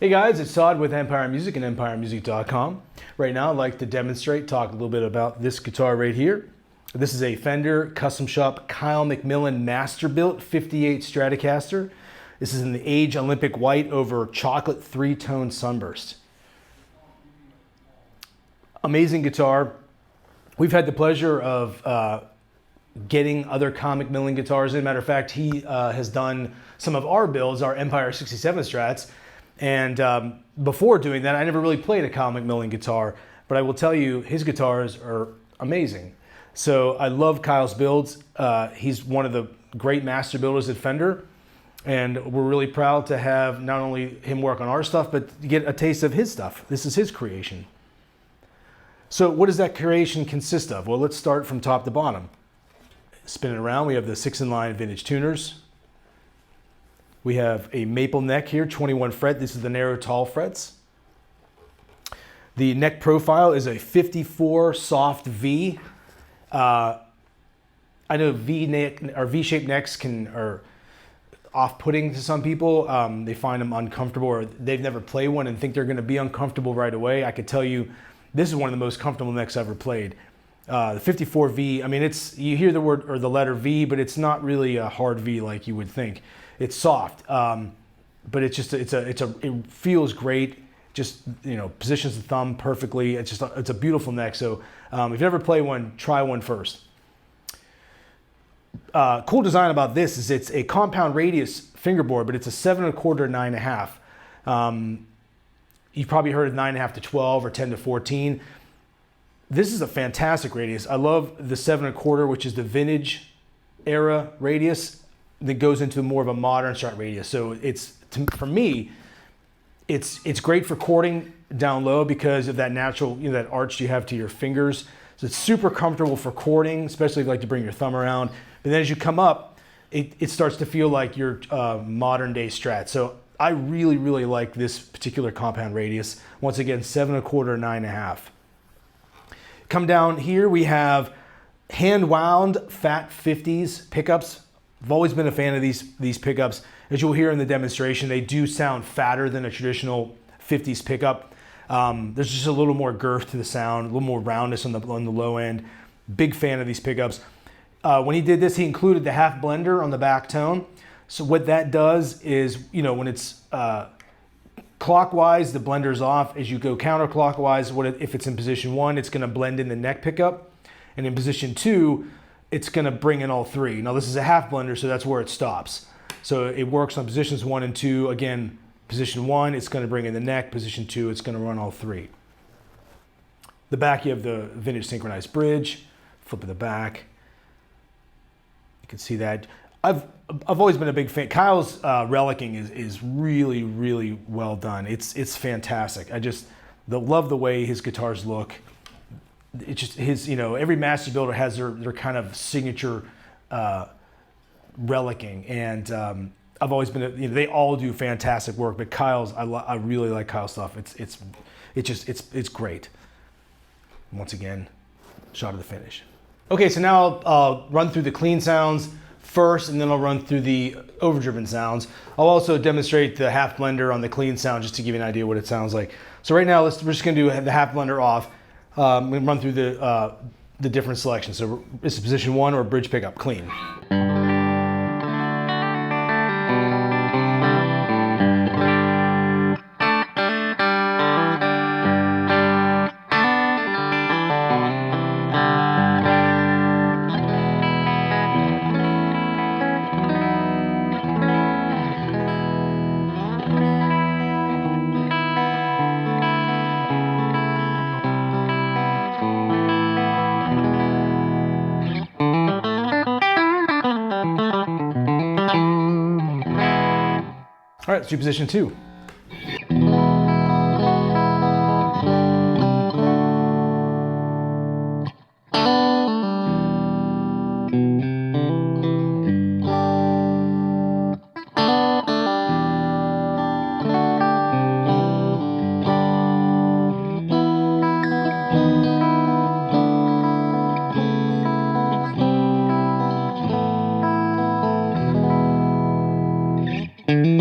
Hey guys, it's Todd with Empire Music and EmpireMusic.com. Right now I'd like to talk a little bit about this guitar right here. This is a Fender Custom Shop Kyle McMillin Masterbuilt 58 Stratocaster. This is in the Age Olympic White over chocolate three-tone sunburst. Amazing guitar. We've had the pleasure of getting other Kyle McMillin guitars. As a matter of fact, he has done some of our builds, our Empire 67 Strats. And before doing that, I never really played a Kyle McMillin guitar, but I will tell you, his guitars are amazing. So I love Kyle's builds. He's one of the great master builders at Fender, and we're really proud to have not only him work on our stuff, but to get a taste of his stuff. This is his creation. So what does that creation consist of? Well, let's start from top to bottom. Spin it around, we have the 6-in-line vintage tuners. We have a maple neck here, 21 fret. This is the narrow tall frets. The neck profile is a 54 soft V. I know V-shaped necks are off-putting to some people. They find them uncomfortable, or they've never played one and think they're going to be uncomfortable right away. I could tell you, this is one of the most comfortable necks I've ever played. The 54 V. I mean, you hear the word or the letter V, but it's not really a hard V like you would think. It's soft, but it feels great. Just, positions the thumb perfectly. It's a beautiful neck. So if you never play one, try one first. Cool design about this is it's a compound radius fingerboard, but it's a 7 1/4, 9 1/2. You've probably heard of 9 1/2 to 12 or 10 to 14. This is a fantastic radius. I love the 7 1/4, which is the vintage era radius that goes into more of a modern strat radius. So for me, it's great for chording down low because of that natural, that arch you have to your fingers. So it's super comfortable for chording, especially if you like to bring your thumb around. But then as you come up, it starts to feel like your modern day strat. So I really, really like this particular compound radius. Once again, 7 1/4, 9 1/2. Come down here, we have hand wound fat 50s pickups. I've always been a fan of these pickups. As you'll hear in the demonstration, they do sound fatter than a traditional 50s pickup. There's just a little more girth to the sound, a little more roundness on the low end. Big fan of these pickups. When he did this, he included the half blender on the back tone. So what that does is, when it's clockwise, the blender's off. As you go counterclockwise, if it's in position 1, it's going to blend in the neck pickup. And in position 2, it's going to bring in all 3. Now this is a half blender, so that's where it stops. So it works on positions 1 and 2. Again, position 1, it's going to bring in the neck. Position 2, it's going to run all 3. The back, you have the vintage synchronized bridge. Flip of the back. You can see that. I've always been a big fan. Kyle's relicing is really, really well done. It's fantastic. I just love the way his guitars look. It's just every master builder has their kind of signature relicing, and I've always been they all do fantastic work, but Kyle's I really like Kyle's stuff. It's great. Once again, shot of the finish. Okay, so now I'll run through the clean sounds first, and then I'll run through the overdriven sounds. I'll also demonstrate the half blender on the clean sound just to give you an idea what it sounds like. So right now, we're just going to do the half blender off. I'm going to run through the different selections. So this is position 1 or bridge pickup, clean. All right, let's do position 2. All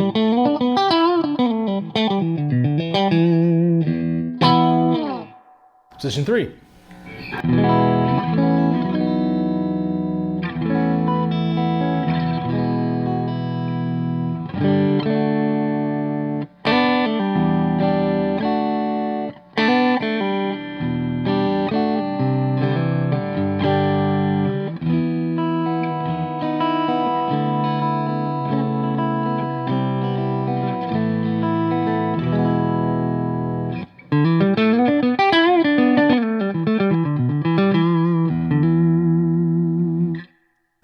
right, let's do position 2. Position 3.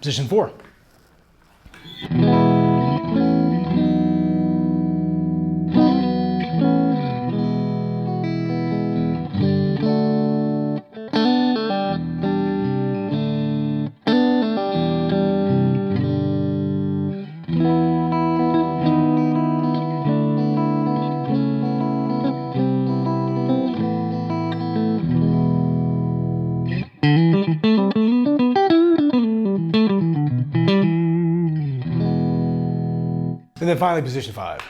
Position 4. And then finally, position 5.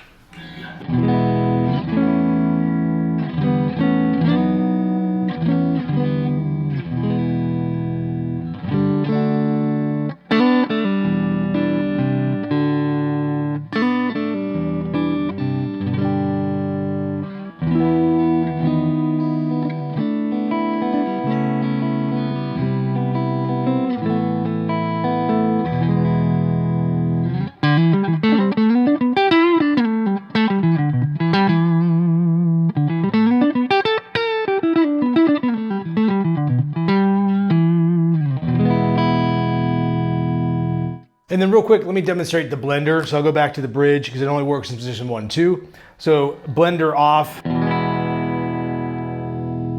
And then real quick, let me demonstrate the blender. So I'll go back to the bridge because it only works in position 1 and 2. So blender off,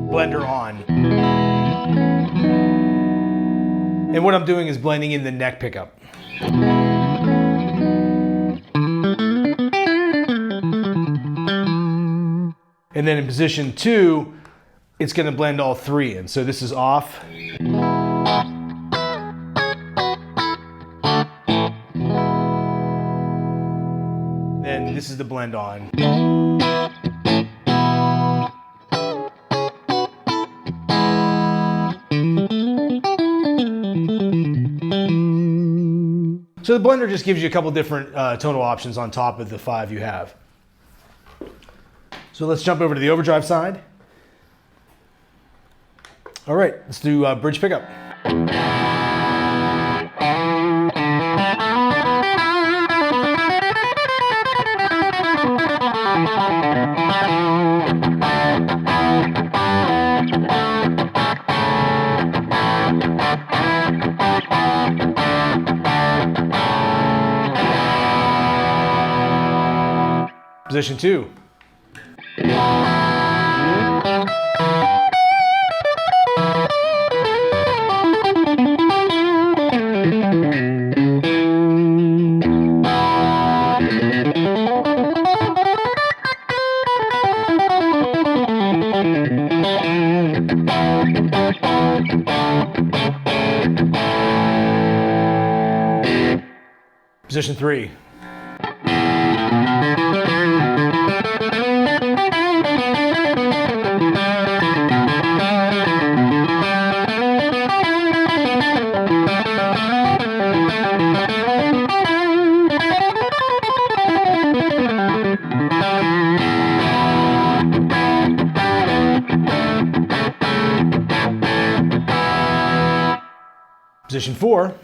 blender on. And what I'm doing is blending in the neck pickup. And then in position 2, it's going to blend all 3 in. So this is off. Then this is the blend on. So the blender just gives you a couple different tonal options on top of the 5 you have. So let's jump over to the overdrive side. All right, let's do bridge pickup. Position 2. Position 3. Position 4.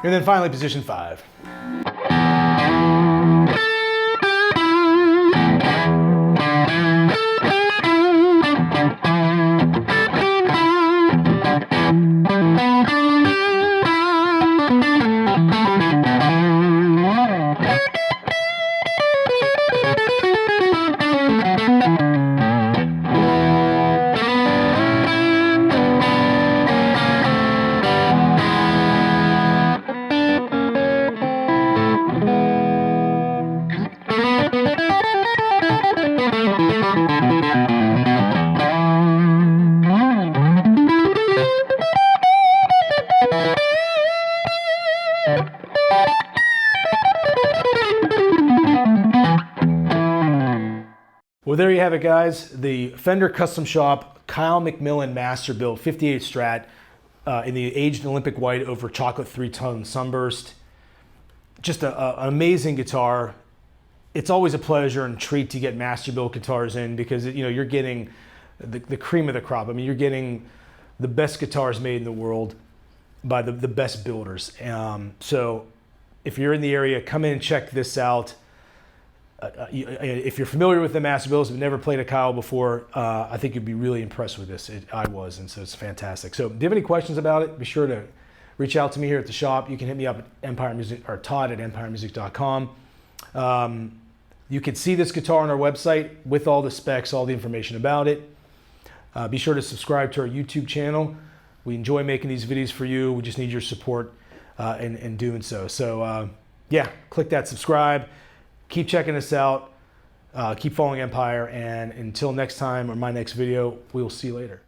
And then finally, position 5. Well, there you have it, guys. The Fender Custom Shop Kyle McMillin Masterbuilt 58 Strat in the aged Olympic white over chocolate 3-tone sunburst. Just an amazing guitar. It's always a pleasure and treat to get Masterbuilt guitars in because you're getting the cream of the crop. I mean, you're getting the best guitars made in the world by the best builders. So if you're in the area, come in and check this out. If you're familiar with the Masterbuilts, but never played a Kyle before, I think you'd be really impressed with this. I was, and so it's fantastic. So if you have any questions about it, be sure to reach out to me here at the shop. You can hit me up at Empire Music or Todd at empiremusic.com. You can see this guitar on our website with all the specs, all the information about it. Be sure to subscribe to our YouTube channel. We enjoy making these videos for you. We just need your support in doing so. So yeah, click that subscribe. Keep checking us out. Keep following Empire. And until next time or my next video, we will see you later.